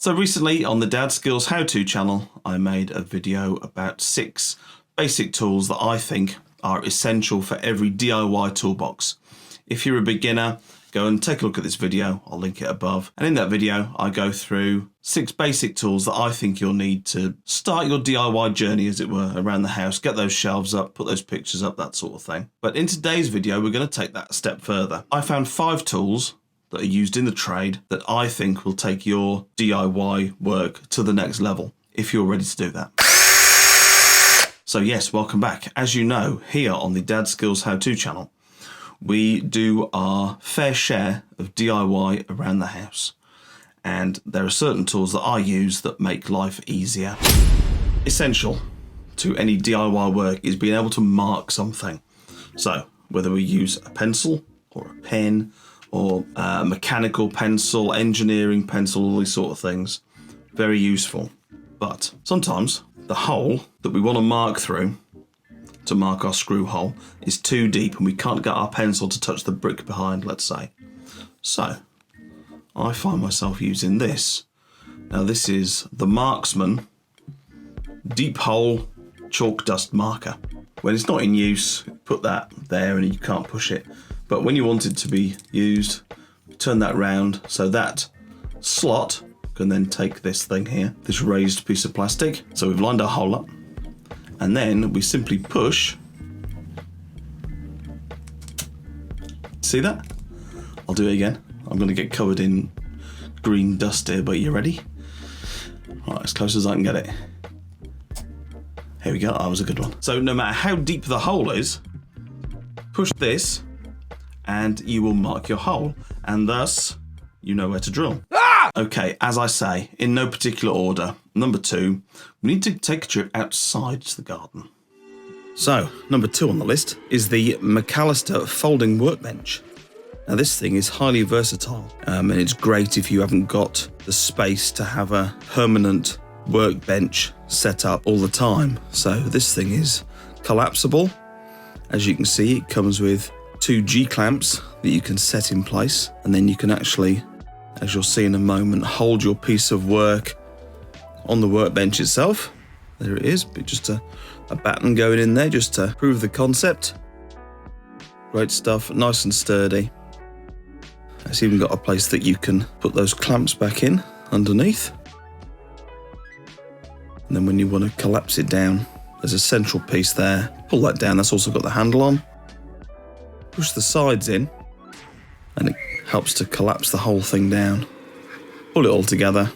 So recently on the Dadskillz how-to channel, I made a video about 6 basic tools that I think are essential for every DIY toolbox. If you're a beginner, go and take a look at this video, I'll link it above. And in that video, I go through 6 basic tools that I think you'll need to start your DIY journey, as it were, around the house, get those shelves up, put those pictures up, that sort of thing. But in today's video, we're going to take that a step further. I found 5 tools that are used in the trade that I think will take your DIY work to the next level, if you're ready to do that. So yes, welcome back. As you know, here on the Dadskillz how-to channel, we do our fair share of DIY around the house. And there are certain tools that I use that make life easier. Essential to any DIY work is being able to mark something. So whether we use a pencil or a pen or a mechanical pencil, engineering pencil, all these sort of things, very useful. But sometimes the hole that we want to mark through to mark our screw hole is too deep and we can't get our pencil to touch the brick behind, let's say. So I find myself using this. Now this is the Marksman deep hole chalk dust marker. When it's not in use, put that there and you can't push it. But when you want it to be used, turn that round so that slot can then take this thing here, this raised piece of plastic. So we've lined our hole up. And then we simply push. See that? I'll do it again. I'm going to get covered in green dust here, but you ready? Right, as close as I can get it. Here we go. That was a good one. So no matter how deep the hole is, push this and you will mark your hole. And thus, you know where to drill. Okay, as I say, in no particular order, number 2, we need to take a trip outside to the garden. So, number 2 on the list is the McAllister folding workbench. Now this thing is highly versatile, and it's great if you haven't got the space to have a permanent workbench set up all the time. So this thing is collapsible. As you can see, it comes with 2 G-clamps that you can set in place, and then you can actually, as you'll see in a moment, hold your piece of work on the workbench itself. There it is, but just a batten going in there just to prove the concept. Great stuff, nice and sturdy. It's even got a place that you can put those clamps back in underneath. And then when you want to collapse it down, there's a central piece there. Pull that down, that's also got the handle on. Push the sides in, and it helps to collapse the whole thing down. Pull it all together.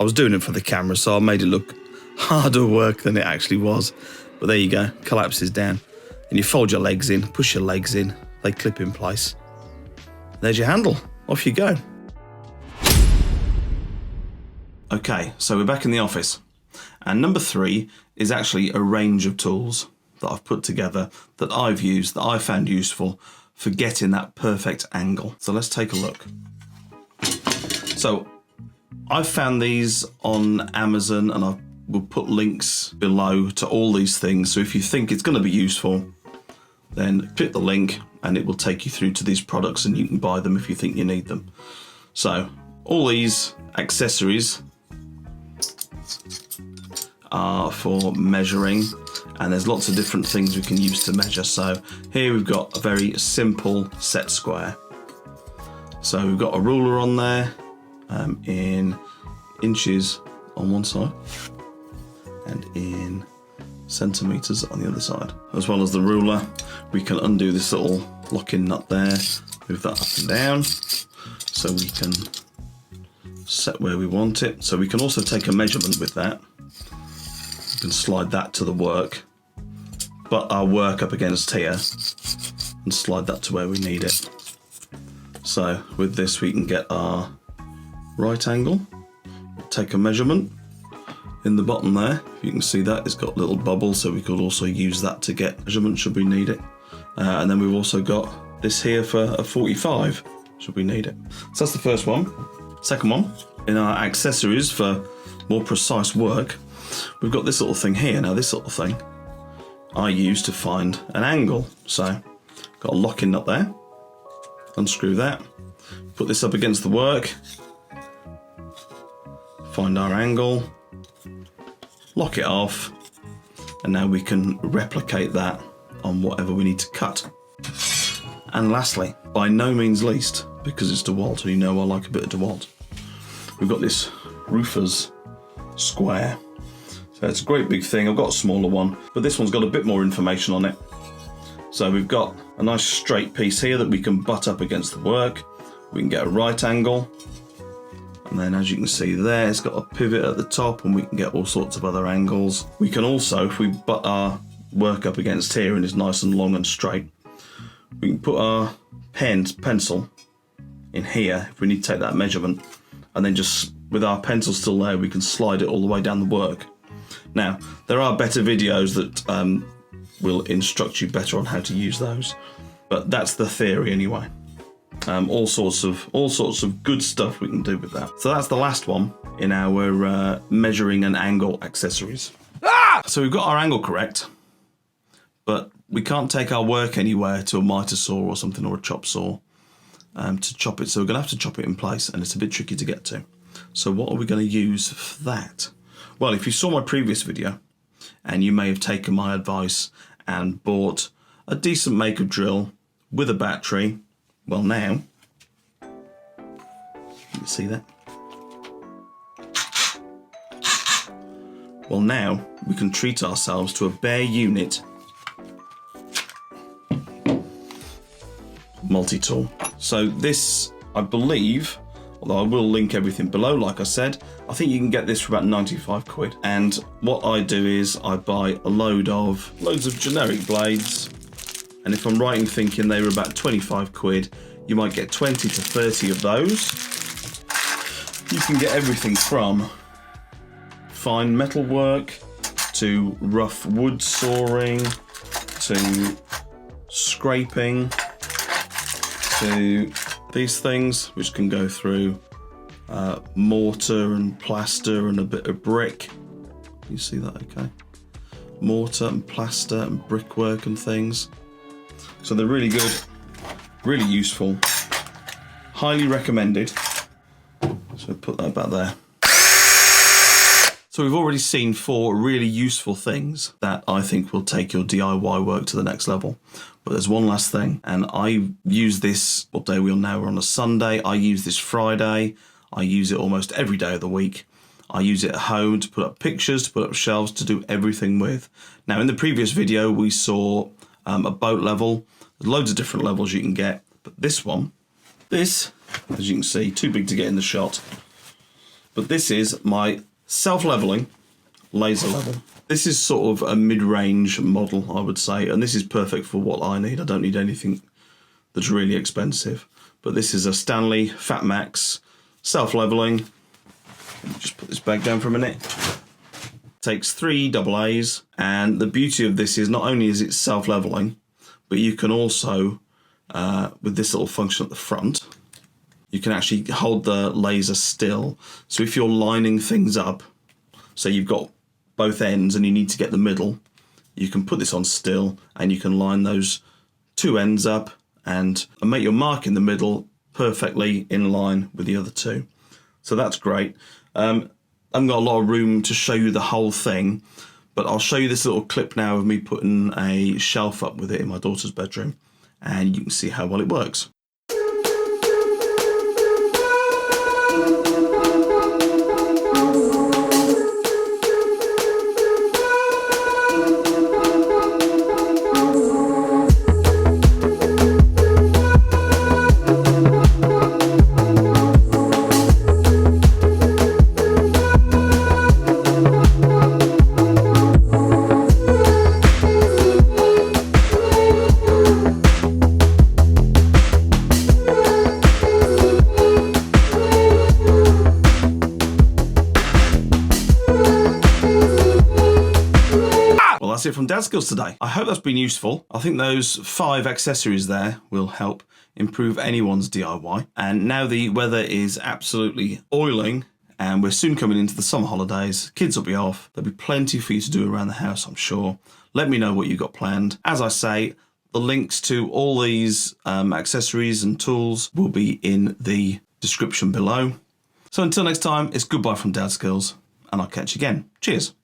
I was doing it for the camera, so I made it look harder work than it actually was. But there you go, collapses down. And you fold your legs in, push your legs in, they clip in place. There's your handle, off you go. Okay, so we're back in the office. And number 3 is actually a range of tools that I've put together that I've used, that I found useful for getting that perfect angle. So let's take a look. So I've found these on Amazon, and I will put links below to all these things. So if you think it's going to be useful, then click the link and it will take you through to these products and you can buy them if you think you need them. So all these accessories are for measuring, and there's lots of different things we can use to measure. So here we've got a very simple set square. So we've got a ruler on there in inches on one side and in centimetres on the other side. As well as the ruler, we can undo this little locking nut there, move that up and down so we can set where we want it. So we can also take a measurement with that. We can slide that to the work, but our work up against here, and slide that to where we need it. So with this we can get our right angle, take a measurement in the bottom there. You can see that it's got little bubbles, so we could also use that to get measurement should we need it. And then we've also got this here for a 45 should we need it. So that's the first one. Second one, in our accessories for more precise work, we've got this little thing here. Now this little thing I use to find an angle. So got a locking nut there, unscrew that, put this up against the work, find our angle, lock it off, and now we can replicate that on whatever we need to cut. And lastly, by no means least, because it's Dewalt, and you know I like a bit of Dewalt, we've got this roofer's square. So it's a great big thing. I've got a smaller one, but this one's got a bit more information on it. So we've got a nice straight piece here that we can butt up against the work. We can get a right angle. And then as you can see there, it's got a pivot at the top and we can get all sorts of other angles. We can also, if we butt our work up against here and it's nice and long and straight, we can put our pencil in here if we need to take that measurement, and then just with our pencil still there, we can slide it all the way down the work. Now, there are better videos that will instruct you better on how to use those, but that's the theory anyway. All sorts of good stuff we can do with that. So that's the last one in our measuring and angle accessories. So we've got our angle correct, but we can't take our work anywhere to a miter saw or something, or a chop saw to chop it. So we're going to have to chop it in place, and it's a bit tricky to get to. So what are we going to use for that? Well, if you saw my previous video, and you may have taken my advice and bought a decent make of drill with a battery, well now, you see that? Well now, we can treat ourselves to a bare unit multi-tool. So this, I believe, although I will link everything below, like I said, I think you can get this for about 95 quid. And what I do is I buy a loads of generic blades. And if I'm right in thinking they were about 25 quid, you might get 20 to 30 of those. You can get everything from fine metal work to rough wood sawing to scraping to these things, which can go through mortar and plaster and a bit of brick. You see that okay? Mortar and plaster and brickwork and things. So they're really good, really useful, highly recommended. So put that back there. So we've already seen 4 really useful things that I think will take your DIY work to the next level. But there's one last thing, and I use this, what day are we on now? We're on a Sunday. I use this Friday. I use it almost every day of the week. I use it at home to put up pictures, to put up shelves, to do everything with. Now in the previous video we saw a boat level. There's loads of different levels you can get, but this one, as you can see, too big to get in the shot. But this is my self-leveling laser level. This is sort of a mid-range model, I would say, and this is perfect for what I need. I don't need anything that's really expensive. But this is a Stanley Fatmax self-leveling. Just put this back down for a minute. Takes 3 AA's, and the beauty of this is not only is it self-leveling, but you can also, with this little function at the front, you can actually hold the laser still. So if you're lining things up, so you've got both ends and you need to get the middle, you can put this on still and you can line those 2 ends up and make your mark in the middle perfectly in line with the other 2. So that's great. I haven't got a lot of room to show you the whole thing, but I'll show you this little clip now of me putting a shelf up with it in my daughter's bedroom, and you can see how well it works. That's it from Dadskillz today. I hope that's been useful. I think those 5 accessories there will help improve anyone's DIY. And now the weather is absolutely oiling and we're soon coming into the summer holidays. Kids will be off. There'll be plenty for you to do around the house, I'm sure. Let me know what you've got planned. As I say, the links to all these accessories and tools will be in the description below. So until next time, it's goodbye from Dadskillz, and I'll catch you again. Cheers.